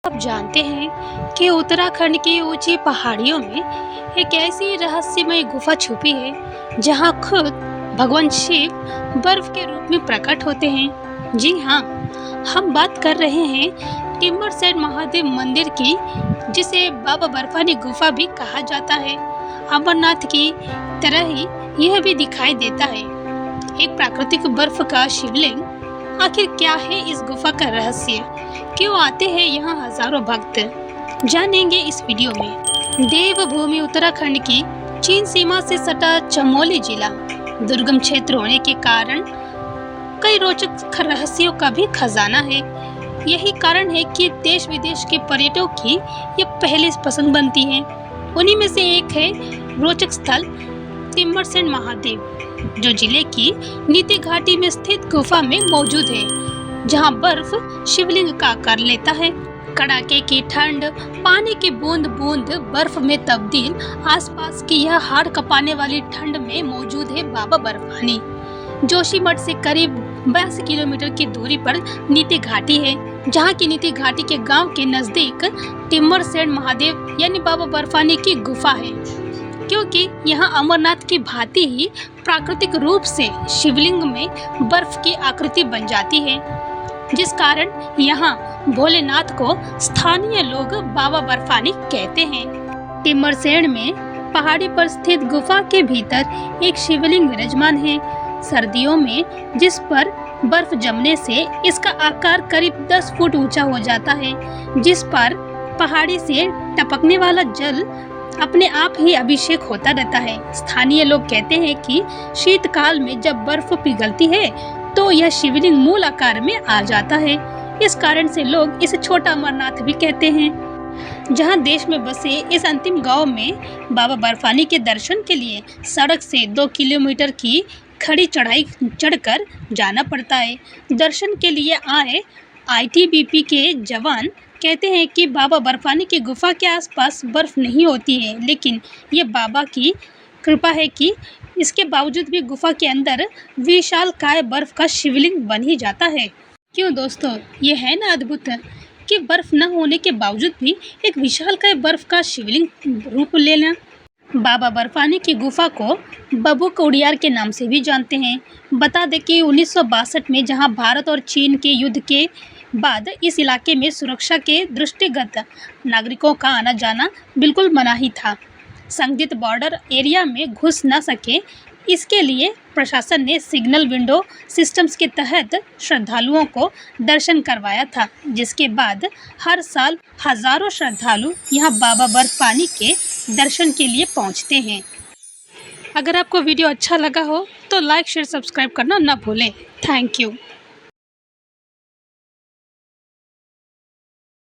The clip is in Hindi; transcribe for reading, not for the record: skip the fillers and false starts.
आप जानते हैं कि उत्तराखंड की ऊंची पहाड़ियों में एक ऐसी रहस्यमय गुफा छुपी है जहां खुद भगवान शिव बर्फ के रूप में प्रकट होते हैं। जी हाँ, हम बात कर रहे हैं टिम्बरसैंड महादेव मंदिर की, जिसे बाबा बर्फानी गुफा भी कहा जाता है। अमरनाथ की तरह ही यह भी दिखाई देता है, एक प्राकृतिक बर्फ का शिवलिंग। आखिर क्या है इस गुफा का रहस्य, क्यों आते हैं यहाँ हजारों भक्त, जानेंगे इस वीडियो में। देवभूमि उत्तराखंड की चीन सीमा से सटा चमोली जिला दुर्गम क्षेत्र होने के कारण कई रोचक रहस्यों का भी खजाना है। यही कारण है कि देश विदेश के पर्यटकों की ये पहली पसंद बनती है। उन्हीं में से एक है रोचक स्थल टिम्बरसैंड महादेव, जो जिले की नीति घाटी में स्थित गुफा में मौजूद है, जहां बर्फ शिवलिंग का आकार लेता है। कड़ाके की ठंड, पानी की बूंद बूंद बर्फ में तब्दील, आसपास की यह हाड़ कपाने वाली ठंड में मौजूद है बाबा बर्फानी। जोशीमठ से करीब 82 किलोमीटर की दूरी पर नीति घाटी है, जहां की नीति घाटी के गांव के नजदीक टिम्बरसैंड महादेव यानी बाबा बर्फानी की गुफा है। क्योंकि यहाँ अमरनाथ की भांति ही प्राकृतिक रूप से शिवलिंग में बर्फ की आकृति बन जाती है, जिस कारण यहाँ भोलेनाथ को स्थानीय लोग बाबा बर्फानी कहते हैं। टिम्बरसैंड में पहाड़ी पर स्थित गुफा के भीतर एक शिवलिंग विराजमान है। सर्दियों में जिस पर बर्फ जमने से इसका आकार करीब 10 फुट ऊंचा हो जाता है, जिस पर पहाड़ी से टपकने वाला जल अपने आप ही अभिषेक होता रहता है। स्थानीय लोग कहते हैं कि शीतकाल में जब बर्फ पिघलती है तो यह शिवलिंग मूल आकार में आ जाता है। इस कारण से लोग इसे छोटा अमरनाथ भी कहते हैं। जहां देश में बसे इस अंतिम गांव में बाबा बर्फानी के दर्शन के लिए सड़क से 2 किलोमीटर की खड़ी चढ़ाई चढ़कर जाना पड़ता है। दर्शन के लिए आए आईटीबीपी के जवान कहते हैं कि बाबा बर्फानी की गुफा के आसपास बर्फ नहीं होती है, लेकिन ये बाबा की कृपा है कि इसके बावजूद भी गुफा के अंदर विशालकाय बर्फ का शिवलिंग बन ही जाता है। क्यों दोस्तों, ये है ना अद्भुत कि बर्फ न होने के बावजूद भी एक विशालकाय बर्फ का शिवलिंग रूप लेना। बाबा बर्फानी की गुफा को बबूक उड़ियार के नाम से भी जानते हैं। बता दें कि 1962 में जहां भारत और चीन के युद्ध के बाद इस इलाके में सुरक्षा के दृष्टिगत नागरिकों का आना जाना बिल्कुल मनाही था। संदिग्ध बॉर्डर एरिया में घुस न सके, इसके लिए प्रशासन ने सिग्नल विंडो सिस्टम्स के तहत श्रद्धालुओं को दर्शन करवाया था, जिसके बाद हर साल हजारों श्रद्धालु यहां बाबा बर्फानी के दर्शन के लिए पहुंचते हैं। अगर आपको वीडियो अच्छा लगा हो तो लाइक शेयर सब्सक्राइब करना ना भूलें। Thank you.